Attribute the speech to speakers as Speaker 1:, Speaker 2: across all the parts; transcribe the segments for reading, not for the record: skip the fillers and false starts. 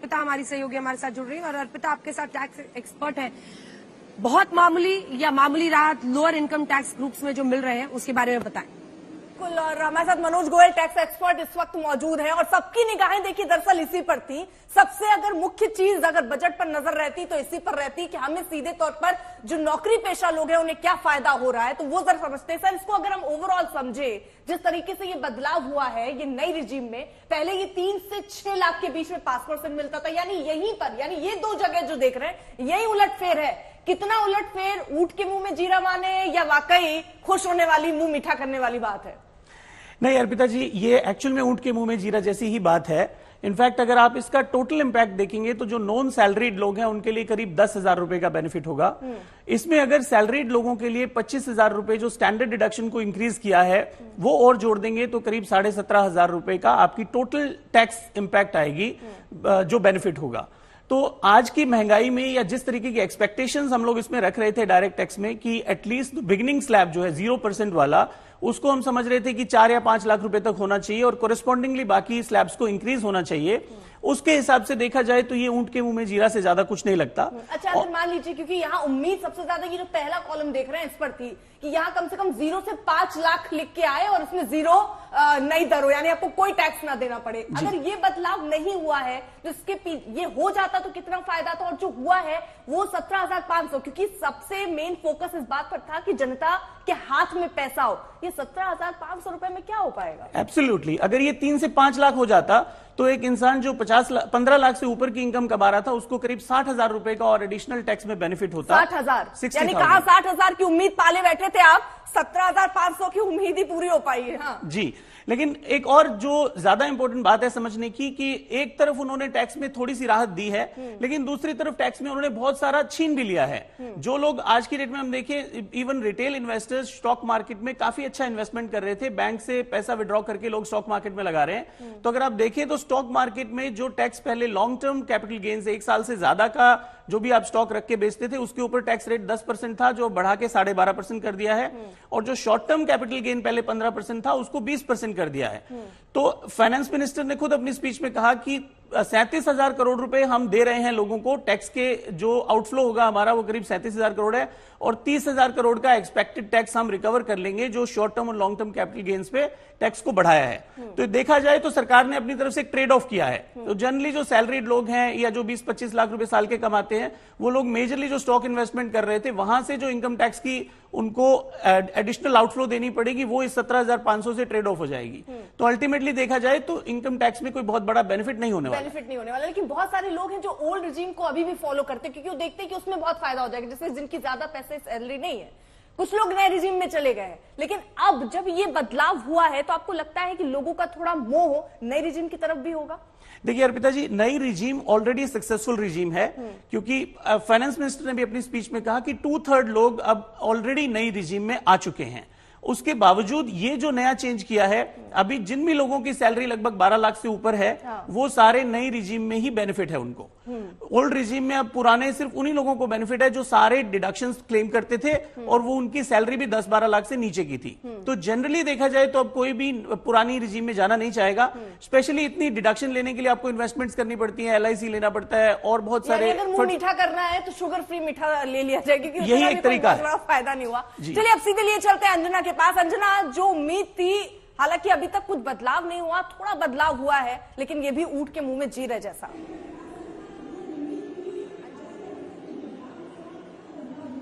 Speaker 1: अर्पिता हमारी सहयोगी हमारे साथ जुड़ रही है। और अर्पिता, आपके साथ टैक्स एक्सपर्ट है, बहुत मामूली या मामूली राहत लोअर इनकम टैक्स ग्रुप्स में जो मिल रहे हैं उसके बारे में बताएं।
Speaker 2: बिल्कुल, और हमारे साथ मनोज गोयल टैक्स एक्सपर्ट इस वक्त मौजूद हैं और सबकी निगाहें देखिए दरअसल इसी पर थी। सबसे अगर मुख्य चीज अगर बजट पर नजर रहती तो इसी पर रहती कि हमें सीधे तौर पर जो नौकरी पेशा लोग हैं उन्हें क्या फायदा हो रहा है, तो वो जरा समझते हैं। सर, इसको अगर हम ओवरऑल समझे, जिस तरीके से ये बदलाव हुआ है ये नई रिजीम में, पहले ये 3 से 6 लाख के बीच में 5% मिलता था, यानी यहीं पर, यानी ये दो जगह जो देख रहे हैं यही उलटफेर है। कितना उलटफेर, ऊंट के मुंह में जीरा माने या वाकई खुश होने वाली मुंह मीठा करने वाली बात है?
Speaker 3: नहीं अर्पिता जी, ये एक्चुअल में ऊंट के मुंह में जीरा जैसी ही बात है। इनफैक्ट अगर आप इसका टोटल इंपैक्ट देखेंगे तो जो नॉन सैलरीड लोग हैं उनके लिए करीब 10,000 रुपए का बेनिफिट होगा। इसमें अगर सैलरीड लोगों के लिए 25,000 रुपए जो स्टैंडर्ड डिडक्शन को इंक्रीज किया है वो और जोड़ देंगे तो करीब 17,500 रुपए का आपकी टोटल टैक्स इंपैक्ट आएगी, जो बेनिफिट होगा। तो आज की महंगाई में या जिस तरीके की एक्सपेक्टेशंस हम लोग इसमें रख रहे थे डायरेक्ट टैक्स में कि एटलीस्ट बिगिनिंग स्लैब जो है 0% वाला, उसको हम समझ रहे थे कि 4 या 5 लाख रुपए तक होना चाहिए और कोरेस्पॉन्डिंगली बाकी स्लैब्स को इंक्रीज होना चाहिए। उसके हिसाब से देखा जाए तो ये ऊंट के मुंह में जीरा से ज्यादा कुछ नहीं लगता।
Speaker 2: अच्छा, अगर मान लीजिए, क्योंकि यहाँ उम्मीद सबसे ज्यादा ये जो पहला कॉलम देख रहे हैं इस पर थी कि यहाँ कम से कम 0 से 5 लाख लिख के आए और इसमें 0 नई दर हो, यानी आपको कोई टैक्स ना देना पड़े। अगर ये बदलाव नहीं हुआ है तो इसके ये हो जाता तो कितना फायदा था, और जो हुआ है वो 17,500, क्योंकि सबसे मेन फोकस इस बात पर था कि जनता के हाथ में पैसा हो। ये 17,500 रुपए में क्या हो पाएगा?
Speaker 3: एब्सोल्युटली, अगर ये 3 से 5 लाख हो जाता तो एक इंसान जो 15 लाख से ऊपर की इनकम कमा रहा था उसको करीब 60,000 रुपए का और एडिशनल टैक्स में बेनिफिट होता।
Speaker 2: 60,000, यानी कहा 60,000 की उम्मीद पाले बैठे थे आप, 17,500 की उम्मीद ही पूरी हो पाई है। हाँ
Speaker 3: जी, लेकिन एक और जो ज्यादा इंपॉर्टेंट बात है समझने की कि एक तरफ उन्होंने टैक्स में थोड़ी सी राहत दी है, लेकिन दूसरी तरफ टैक्स में उन्होंने बहुत सारा छीन भी लिया है। जो लोग आज की डेट में हम देखें, even retail investors stock market में काफी अच्छा इन्वेस्टमेंट कर रहे थे, बैंक से पैसा विड्रॉ करके लोग स्टॉक मार्केट में लगा रहे हैं। तो अगर आप देखें तो स्टॉक मार्केट में जो टैक्स पहले लॉन्ग टर्म कैपिटल गेन से 1 साल से ज्यादा का जो भी आप स्टॉक रख के बेचते थे उसके ऊपर टैक्स रेट 10% था, जो बढ़ा के 12.5% कर दिया है। और जो शॉर्ट टर्म कैपिटल गेन पहले 15% था उसको 20% कर दिया है। तो फाइनेंस मिनिस्टर ने खुद अपनी स्पीच में कहा कि 37,000 करोड़ रुपए हम दे रहे हैं लोगों को, टैक्स के जो आउटफ्लो होगा हमारा वो करीब 37,000 करोड़ है, और 30,000 करोड़ का एक्सपेक्टेड टैक्स हम रिकवर कर लेंगे जो शॉर्ट टर्म और लॉन्ग टर्म कैपिटल गेन्स पे टैक्स को बढ़ाया है। तो देखा जाए तो सरकार ने अपनी तरफ से एक ट्रेड ऑफ किया है। तो जनरली जो सैलरीड लोग हैं या जो 20-25 लाख रुपए साल के कमाते हैं वो लोग मेजरली जो स्टॉक इन्वेस्टमेंट कर रहे थे वहां से जो इनकम टैक्स की उनको एडिशनल आउटफ्लो देनी पड़ेगी वो इस 17,500 से ट्रेड ऑफ हो जाएगी। तो अल्टीमेटली देखा जाए तो इनकम टैक्स में कोई बहुत बड़ा बेनिफिट नहीं होने वाला।
Speaker 2: लेकिन बहुत सारे लोग हैं जो ओल्ड रिजीम को अभी भी फॉलो करते हैं क्योंकि वो देखते हैं कि उसमें बहुत फायदा हो जाएगा, जैसे जिनकी ज्यादा पैसे सैलरी नहीं है। कुछ लोग नए रिजीम में चले गए हैं, लेकिन अब जब ये बदलाव हुआ है तो आपको लगता है कि लोगों का थोड़ा मोह नए रिजीम की तरफ भी होगा?
Speaker 3: देखिए अर्पिता जी, नई रिजीम ऑलरेडी सक्सेसफुल रिजीम है, क्योंकि फाइनेंस मिनिस्टर ने भी अपनी स्पीच में कहा कि 2/3 लोग अब ऑलरेडी नई रिजीम में आ चुके हैं। उसके बावजूद ये जो नया चेंज किया है, अभी जिन भी लोगों की सैलरी लगभग 12 लाख से ऊपर है वो सारे नई रिजीम में ही बेनिफिट है उनको। ओल्ड रिजीम में अब पुराने सिर्फ उन्हीं लोगों को बेनिफिट है जो सारे डिडक्शंस क्लेम करते थे और वो उनकी सैलरी भी 10-12 लाख से नीचे की थी। तो जनरली देखा जाए तो अब कोई भी पुरानी रिजीम में जाना नहीं चाहेगा। स्पेशली इतनी डिडक्शन लेने के लिए आपको इन्वेस्टमेंट्स करनी पड़ती है, LIC लेना पड़ता है और बहुत सारे।
Speaker 2: अगर मुंह मीठा करना है तो शुगर फ्री मीठा ले लिया जाए, क्योंकि
Speaker 3: यही एक तरीका है।
Speaker 2: फायदा नहीं हुआ। चलिए अब सीधे लिए चलते हैं अंजना के पास। अंजना, जो उम्मीद थी, हालांकि अभी तक कुछ बदलाव नहीं हुआ, थोड़ा बदलाव हुआ है, लेकिन ये भी ऊंट के मुंह में जीरा जैसा।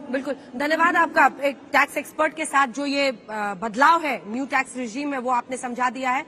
Speaker 1: बिल्कुल, धन्यवाद आपका। एक टैक्स एक्सपर्ट के साथ जो ये बदलाव है न्यू टैक्स रिजीम में वो आपने समझा दिया है।